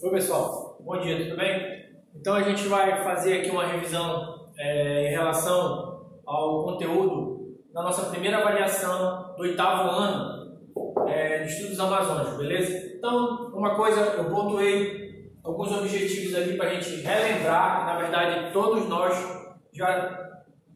Oi pessoal, bom dia, tudo bem? Então a gente vai fazer aqui uma revisão em relação ao conteúdo da nossa primeira avaliação do 8º ano de estudos amazônicos, beleza? Então, uma coisa, eu pontuei alguns objetivos ali para a gente relembrar, que na verdade todos nós já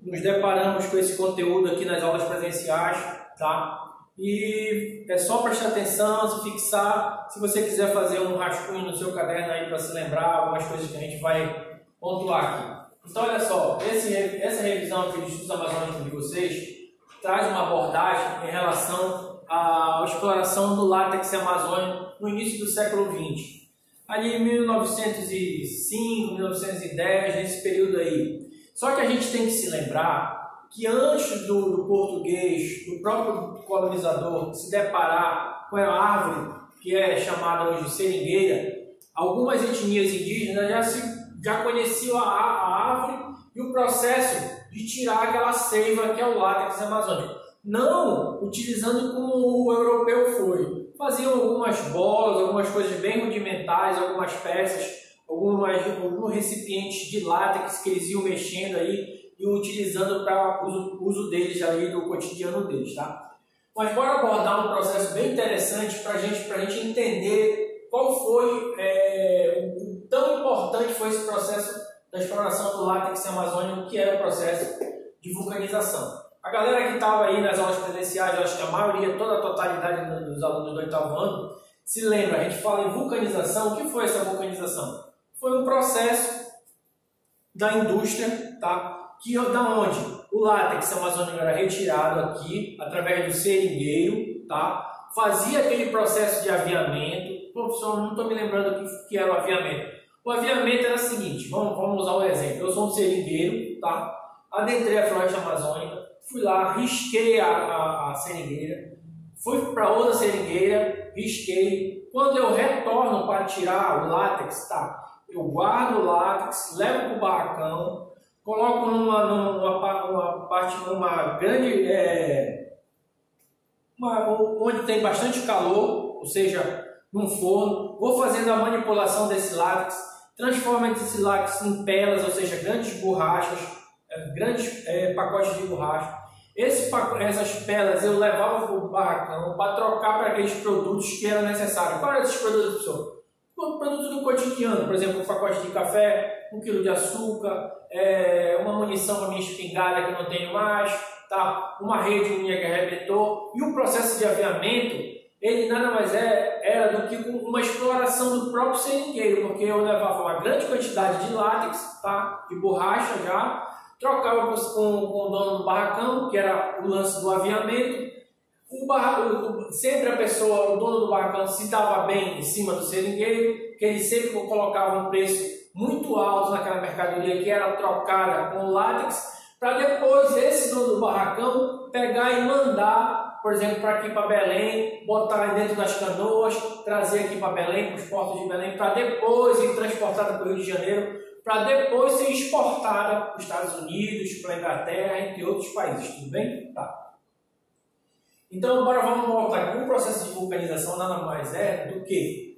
nos deparamos com esse conteúdo aqui nas aulas presenciais, tá? E é só prestar atenção, se fixar. Se você quiser fazer um rascunho no seu caderno aí para se lembrar algumas coisas que a gente vai pontuar aqui. Então, olha só, essa revisão aqui dos estudos amazônicos de vocês traz uma abordagem em relação à exploração do látex amazônico no início do século XX. Ali em 1905, 1910, nesse período aí. Só que a gente tem que se lembrar que antes do português, do próprio colonizador, se deparar com a árvore, que é chamada hoje de seringueira, algumas etnias indígenas já conheciam a árvore e o processo de tirar aquela seiva que é o látex amazônico. Não utilizando como o europeu foi. Faziam algumas bolas, algumas coisas bem rudimentares, algumas peças, alguns recipientes de látex que eles iam mexendo aí e utilizando para o uso deles ali no cotidiano deles, tá? Mas bora abordar um processo bem interessante para a gente entender qual foi o tão importante foi esse processo da exploração do látex amazônico, que era o processo de vulcanização. A galera que estava aí nas aulas presenciais, eu acho que a maioria, toda a totalidade dos alunos do 8º ano, se lembra, a gente fala em vulcanização. O que foi essa vulcanização? Foi um processo da indústria, tá? Da onde o látex amazônico era retirado aqui através do seringueiro, tá? Fazia aquele processo de aviamento. Professor, não estou me lembrando o que era o aviamento. O aviamento era o seguinte, vamos usar um exemplo. Eu sou um seringueiro, tá? Adentrei a floresta amazônica, fui lá, risquei a seringueira, fui para outra seringueira, risquei. Quando eu retorno para tirar o látex, tá? Eu guardo o látex, levo para o barracão, coloco numa grande, onde tem bastante calor, ou seja, num forno, vou fazendo a manipulação desse látex, transformo esse látex em pelas, ou seja, grandes borrachas, grandes pacotes de borracha. Essas pelas eu levava para o barracão para trocar para aqueles produtos que eram necessários. Qual eram esses produtos, professor? Produtos do cotidiano, por exemplo, um pacote de café, 1 quilo de açúcar, uma munição para minha espingarda que eu não tenho mais, tá? Uma rede minha que arrebentou. E o processo de aviamento, ele nada mais era do que uma exploração do próprio seringueiro, porque eu levava uma grande quantidade de látex, tá? De borracha já, trocava com o dono do barracão, que era o lance do aviamento. Sempre o dono do barracão se dava bem em cima do seringueiro, que ele sempre colocava um preço muito alto naquela mercadoria que era trocada com látex, para depois esse dono do barracão pegar e mandar, por exemplo, para aqui para Belém, botar dentro das canoas, trazer aqui para Belém, para os portos de Belém, para depois ser transportada para o Rio de Janeiro, para depois ser exportada para os Estados Unidos, para a Inglaterra, entre outros países, tudo bem? Tá. Então, agora vamos voltar aqui. O processo de vulcanização nada mais é do que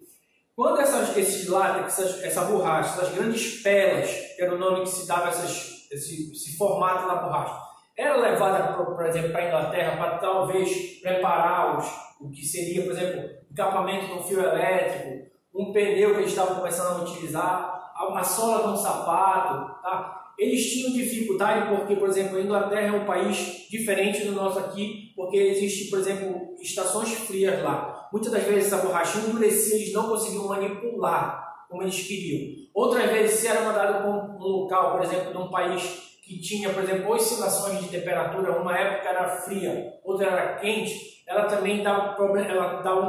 quando esses látex, essa borracha, essas grandes pelas, que era o nome que se dava esse formato da borracha, era levada, por exemplo, para a Inglaterra para talvez preparar o que seria, por exemplo, encapamento de um fio elétrico, um pneu que eles estavam começando a utilizar, a sola de um sapato, tá? Eles tinham dificuldade porque, por exemplo, a Inglaterra é um país diferente do nosso aqui, porque existe, por exemplo, estações frias lá. Muitas das vezes essa borracha endurecia, eles não conseguiam manipular como eles queriam. Outras vezes, se era mandado para um local, por exemplo, de um país que tinha, por exemplo, oscilações de temperatura, uma época era fria, outra era quente, ela também dava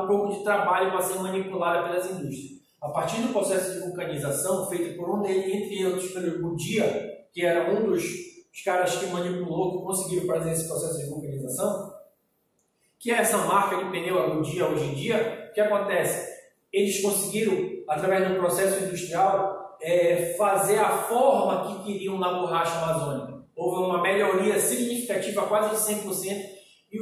um pouco de trabalho para ser manipulada pelas indústrias. A partir do processo de vulcanização, feito por um deles, entre outros, pelo Goodyear, que era um dos caras que manipulou, que conseguiram fazer esse processo de vulcanização, que é essa marca de pneu, a Goodyear hoje em dia. O que acontece? Eles conseguiram, através do processo industrial, fazer a forma que queriam na borracha amazônica. Houve uma melhoria significativa, quase de 100%, e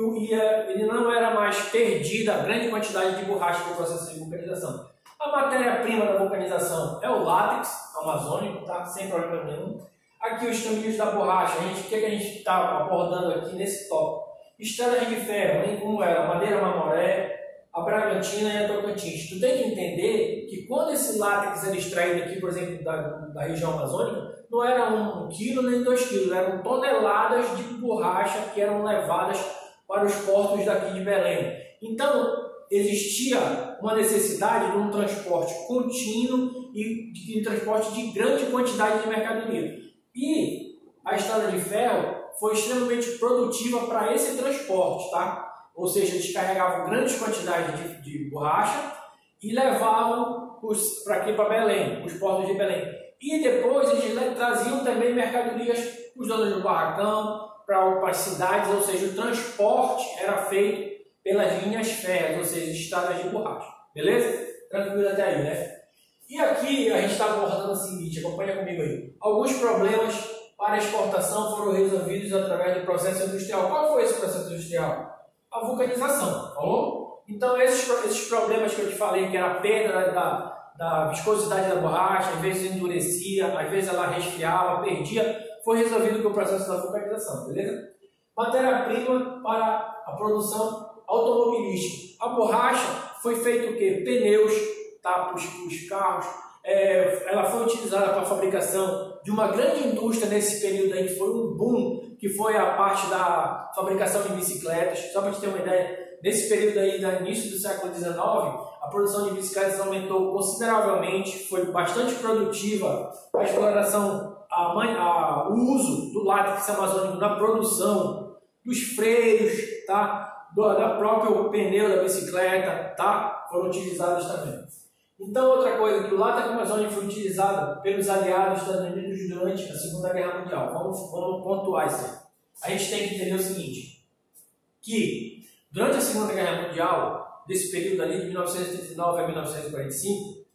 ele não era mais perdida a grande quantidade de borracha do processo de vulcanização. A matéria-prima da vulcanização é o látex amazônico, tá? Sem problema nenhum. Aqui os caminhos da borracha, o que a gente está abordando aqui nesse tópico? Estradas de ferro, nem como era a Madeira Mamoré, a Bragantina e a Tocantins. Tu tem que entender que quando esse látex era extraído aqui, por exemplo, da região amazônica, não era 1 quilo nem 2 quilos, eram toneladas de borracha que eram levadas para os portos daqui de Belém. Então, existia uma necessidade de um transporte contínuo e de transporte de grande quantidade de mercadoria. E a estrada de ferro foi extremamente produtiva para esse transporte, tá? Ou seja, eles carregavam grandes quantidades de borracha e levavam para aqui para Belém, os portos de Belém. E depois eles traziam também mercadorias para os donos do barracão, para as cidades, ou seja, o transporte era feito pelas linhas férreas, ou seja, estradas de borracha. Beleza? Tranquilo até aí, né? E aqui a gente está abordando o seguinte, acompanha comigo aí. Alguns problemas para exportação foram resolvidos através do processo industrial. Qual foi esse processo industrial? A vulcanização, falou? Então esses problemas que eu te falei, que era a perda da viscosidade da borracha, às vezes endurecia, às vezes ela resfriava, perdia, foi resolvido com o processo da vulcanização, beleza? Matéria-prima para a produção automobilística. A borracha foi feito o quê? Pneus, tá? Para os carros. Ela foi utilizada para a fabricação de uma grande indústria nesse período aí, que foi um boom, que foi a parte da fabricação de bicicletas. Só para te ter uma ideia, nesse período aí, no início do século XIX, a produção de bicicletas aumentou consideravelmente, foi bastante produtiva a exploração, o uso do látex amazônico na produção dos freios, tá? Do próprio pneu da bicicleta, tá? Foram utilizados também. Então, outra coisa, que o látex amazônico foi utilizado pelos aliados dos Estados Unidos durante a Segunda Guerra Mundial. Vamos pontuar isso aí. A gente tem que entender o seguinte, que durante a Segunda Guerra Mundial, desse período ali de 1939 a 1945,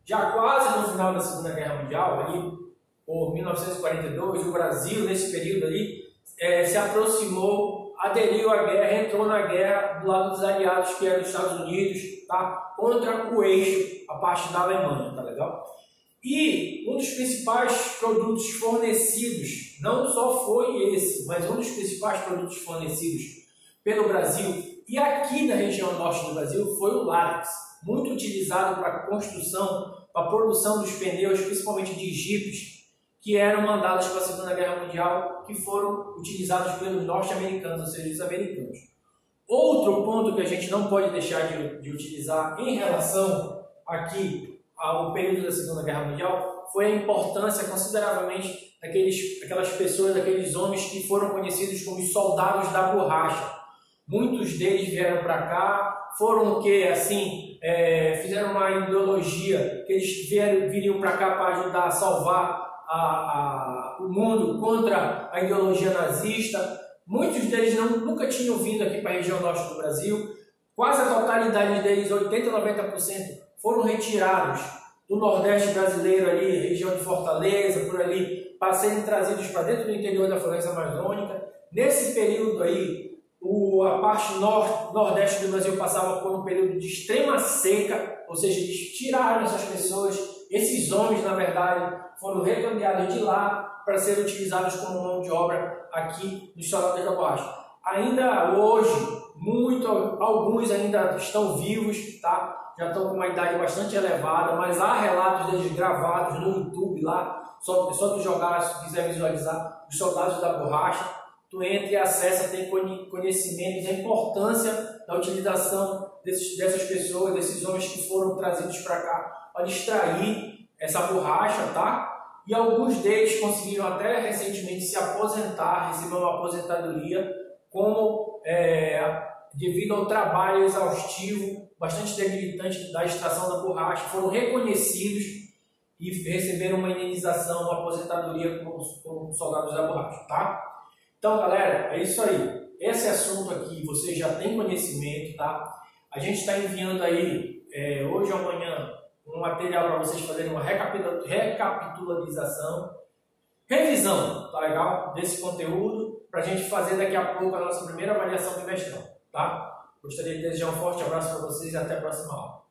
já quase no final da Segunda Guerra Mundial, ali por 1942, o Brasil, nesse período ali, se aproximou, aderiu à guerra, entrou na guerra do lado dos aliados, que eram os Estados Unidos, tá? Contra o eixo, a parte da Alemanha, tá legal? E um dos principais produtos fornecidos, não só foi esse, mas um dos principais produtos fornecidos pelo Brasil e aqui na região norte do Brasil foi o látex, muito utilizado para a construção, para a produção dos pneus, principalmente de jipes, que eram mandados para a Segunda Guerra Mundial, que foram utilizados pelos norte-americanos, ou seja, os americanos. Outro ponto que a gente não pode deixar de utilizar em relação aqui ao período da Segunda Guerra Mundial foi a importância consideravelmente daquelas pessoas, daqueles homens que foram conhecidos como os soldados da borracha. Muitos deles vieram para cá, foram o que, assim, fizeram uma ideologia que eles viriam para cá para ajudar a salvar o mundo contra a ideologia nazista. Muitos deles nunca tinham vindo aqui para a região norte do Brasil. Quase a totalidade deles, 80% a 90%, foram retirados do Nordeste brasileiro, ali, região de Fortaleza, por ali, para serem trazidos para dentro do interior da floresta amazônica. Nesse período aí, a parte nordeste do Brasil passava por um período de extrema seca, ou seja, eles tiraram essas pessoas, esses homens, na verdade, foram recambiados de lá para serem utilizados como mão de obra aqui nos soldados da borracha. Ainda hoje, alguns ainda estão vivos, tá? Já estão com uma idade bastante elevada, mas há relatos deles gravados no YouTube lá, só tu jogar, se tu quiser visualizar, os soldados da borracha, tu entra e acessa, tem conhecimento da importância da utilização dessas pessoas, desses homens que foram trazidos para cá para extrair essa borracha, tá? E alguns deles conseguiram até recentemente se aposentar, receber uma aposentadoria devido ao trabalho exaustivo, bastante debilitante da extração da borracha, foram reconhecidos e receberam uma indenização, uma aposentadoria como soldados da borracha, tá? Então, galera, é isso aí. Esse assunto aqui você já tem conhecimento, tá? A gente está enviando aí, hoje ou amanhã, um material para vocês fazerem uma recapitulação, revisão, tá legal? Desse conteúdo, para a gente fazer daqui a pouco a nossa primeira avaliação bimestral, tá? Gostaria de desejar um forte abraço para vocês e até a próxima aula.